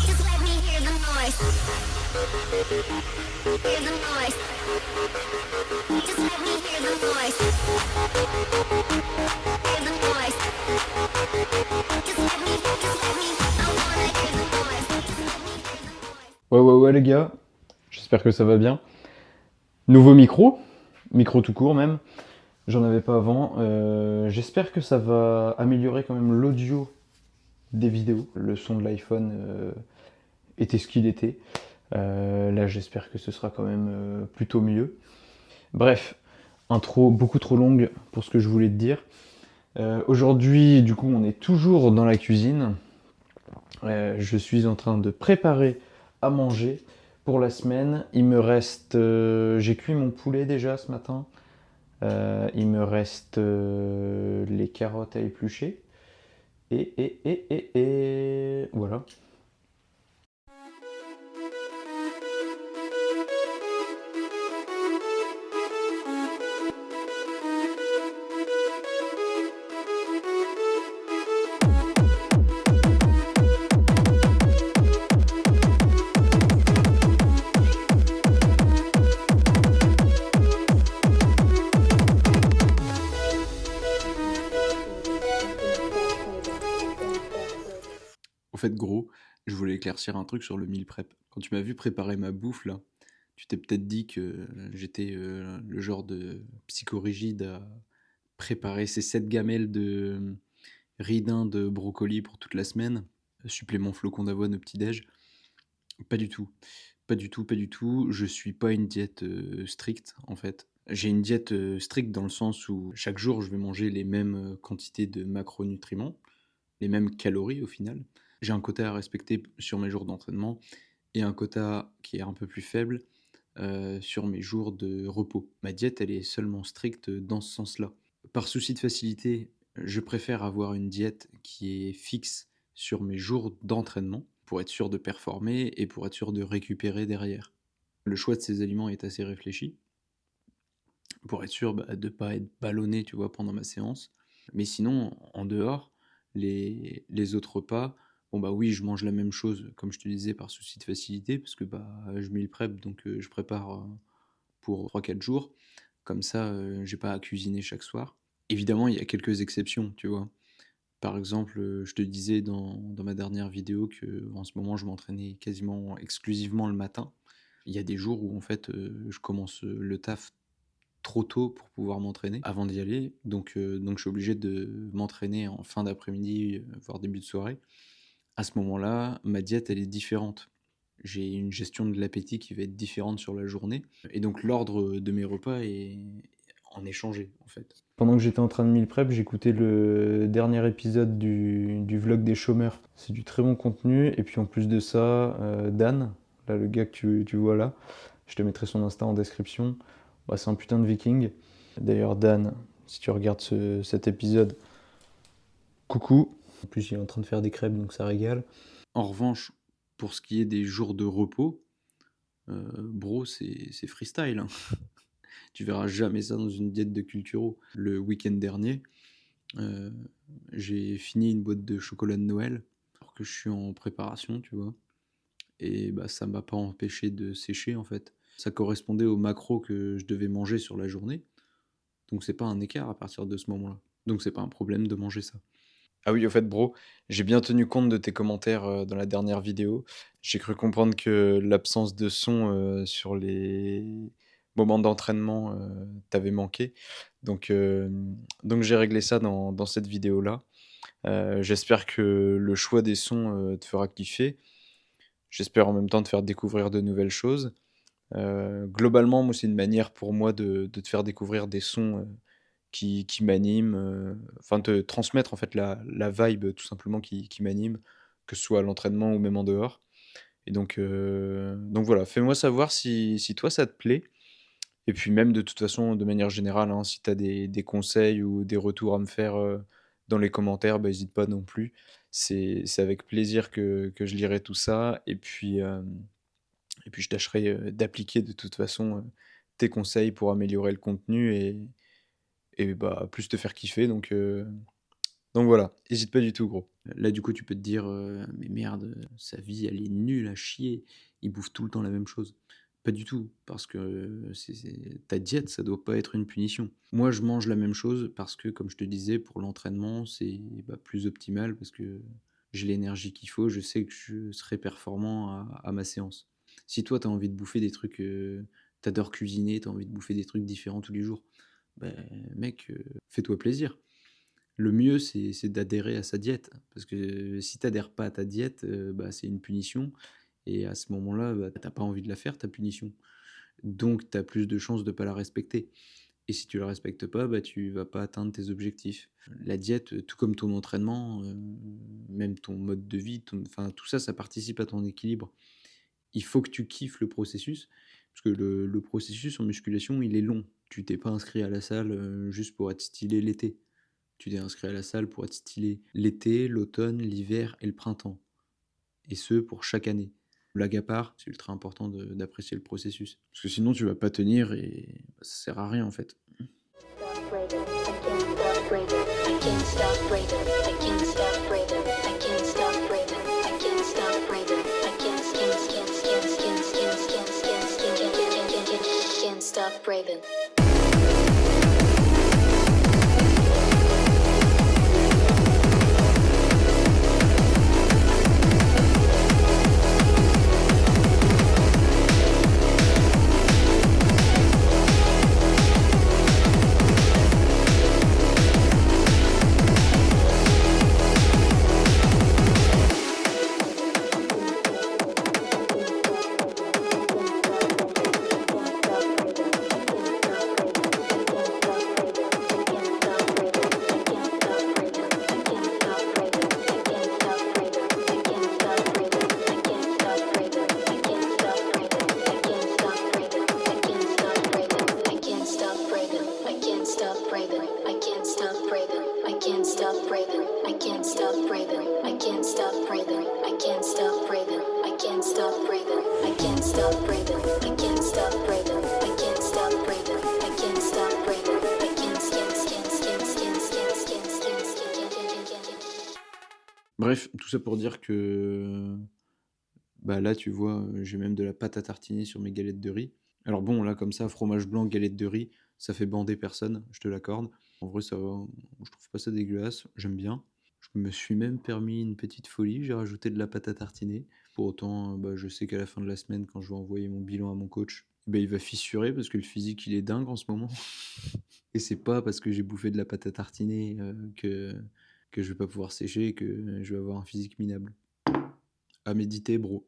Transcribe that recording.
Just let me hear the noise. Hear the noise. Just let me hear the noise. Hear the noise. I wanna hear the noise. Just let me hear the noise. Ouais les gars, j'espère que ça va bien. Nouveau micro tout court même, j'en avais pas avant. J'espère que ça va améliorer quand même l'audio des vidéos. Le son de l'iPhone était ce qu'il était. Là j'espère que ce sera quand même plutôt mieux. Bref, intro beaucoup trop longue pour ce que je voulais te dire. Aujourd'hui du coup on est toujours dans la cuisine. Je suis en train de préparer à manger pour la semaine. Il me reste... j'ai cuit mon poulet déjà ce matin. Il me reste les carottes à éplucher. Et voilà. Au fait, gros, je voulais éclaircir un truc sur le meal prep. Quand tu m'as vu préparer ma bouffe, là, tu t'es peut-être dit que j'étais le genre de psychorigide à préparer ces 7 gamelles de riz d'Inde brocoli pour toute la semaine, supplément flocon d'avoine au petit-déj. Pas du tout. Pas du tout, pas du tout. Je suis pas une diète stricte, en fait. J'ai une diète stricte dans le sens où chaque jour, je vais manger les mêmes quantités de macronutriments, les mêmes calories au final. J'ai un quota à respecter sur mes jours d'entraînement et un quota qui est un peu plus faible sur mes jours de repos. Ma diète, elle est seulement stricte dans ce sens-là. Par souci de facilité, je préfère avoir une diète qui est fixe sur mes jours d'entraînement pour être sûr de performer et pour être sûr de récupérer derrière. Le choix de ces aliments est assez réfléchi pour être sûr de ne pas être ballonné, tu vois, pendant ma séance. Mais sinon, en dehors, les autres repas, bon bah oui, je mange la même chose, comme je te disais, par souci de facilité, parce que bah je meal prep, donc je prépare pour 3-4 jours. Comme ça, j'ai pas à cuisiner chaque soir. Évidemment, il y a quelques exceptions, tu vois. Par exemple, je te disais dans ma dernière vidéo que en ce moment, je m'entraînais quasiment exclusivement le matin. Il y a des jours où en fait, je commence le taf trop tôt pour pouvoir m'entraîner avant d'y aller. Donc je suis obligé de m'entraîner en fin d'après-midi, voire début de soirée. À ce moment-là, ma diète, elle est différente. J'ai une gestion de l'appétit qui va être différente sur la journée. Et donc l'ordre de mes repas en est changé, en fait. Pendant que j'étais en train de meal prep, j'écoutais le dernier épisode du vlog des chômeurs. C'est du très bon contenu. Et puis en plus de ça, Dan, là, le gars que tu vois là, je te mettrai son Insta en description. Bah, c'est un putain de viking. D'ailleurs, Dan, si tu regardes cet épisode, coucou. En plus, il est en train de faire des crêpes, donc ça régale. En revanche, pour ce qui est des jours de repos, bro, c'est freestyle, hein. Tu verras jamais ça dans une diète de culturo. Le week-end dernier, euh, j'ai fini une boîte de chocolat de Noël, alors que je suis en préparation, tu vois. Et bah, ça m'a pas empêché de sécher, en fait. Ça correspondait au macro que je devais manger sur la journée. Donc c'est pas un écart à partir de ce moment-là. Donc c'est pas un problème de manger ça. Ah oui, au fait, bro, j'ai bien tenu compte de tes commentaires dans la dernière vidéo. J'ai cru comprendre que l'absence de son sur les moments d'entraînement t'avait manqué. Donc, euh, donc j'ai réglé ça dans cette vidéo-là. J'espère que le choix des sons te fera kiffer. J'espère en même temps te faire découvrir de nouvelles choses. Globalement, moi, c'est une manière pour moi de te faire découvrir des sons qui m'animent, enfin te transmettre en fait la vibe tout simplement qui m'anime, que ce soit à l'entraînement ou même en dehors. Et donc voilà, fais-moi savoir si toi ça te plaît. Et puis même de toute façon, de manière générale, hein, si tu as des conseils ou des retours à me faire dans les commentaires, bah, hésite pas non plus. C'est avec plaisir que je lirai tout ça. Et puis je tâcherai d'appliquer de toute façon tes conseils pour améliorer le contenu et bah, plus te faire kiffer. Donc voilà, hésite pas du tout, gros. Là, du coup, tu peux te dire mais merde, sa vie, elle est nulle à chier. Il bouffe tout le temps la même chose. Pas du tout, parce que ta diète, ça doit pas être une punition. Moi, je mange la même chose parce que, comme je te disais, pour l'entraînement, c'est bah, plus optimal parce que j'ai l'énergie qu'il faut, je sais que je serai performant à ma séance. Si toi, tu as envie de bouffer des trucs, tu cuisiner, tu as envie de bouffer des trucs différents tous les jours, ben mec, fais-toi plaisir. Le mieux, c'est d'adhérer à sa diète, parce que si tu adhères pas à ta diète, bah, c'est une punition et à ce moment-là, bah, tu pas envie de la faire ta punition. Donc tu as plus de chances de pas la respecter et si tu la respectes pas, bah, tu vas pas atteindre tes objectifs. La diète, tout comme ton entraînement, même ton mode de vie, enfin tout ça, ça participe à ton équilibre. Il faut que tu kiffes le processus, parce que le processus en musculation, il est long. Tu t'es pas inscrit à la salle, juste pour être stylé l'été. Tu t'es inscrit à la salle pour être stylé l'été, l'automne, l'hiver et le printemps. Et ce, pour chaque année. Blague à part, c'est ultra important d'apprécier le processus. Parce que sinon, tu vas pas tenir et bah, ça sert à rien en fait. Stop breathing. Bref, tout ça pour dire que bah là, tu vois, j'ai même de la pâte à tartiner sur mes galettes de riz. Alors bon, là, comme ça, fromage blanc, galette de riz, ça fait bander personne, je te l'accorde. En vrai, ça va, je trouve pas ça dégueulasse, j'aime bien. Je me suis même permis une petite folie, j'ai rajouté de la pâte à tartiner. Pour autant, bah, je sais qu'à la fin de la semaine, quand je vais envoyer mon bilan à mon coach, bah, il va fissurer parce que le physique, il est dingue en ce moment. Et c'est pas parce que j'ai bouffé de la pâte à tartiner que je vais pas pouvoir sécher et que je vais avoir un physique minable. À méditer, bro.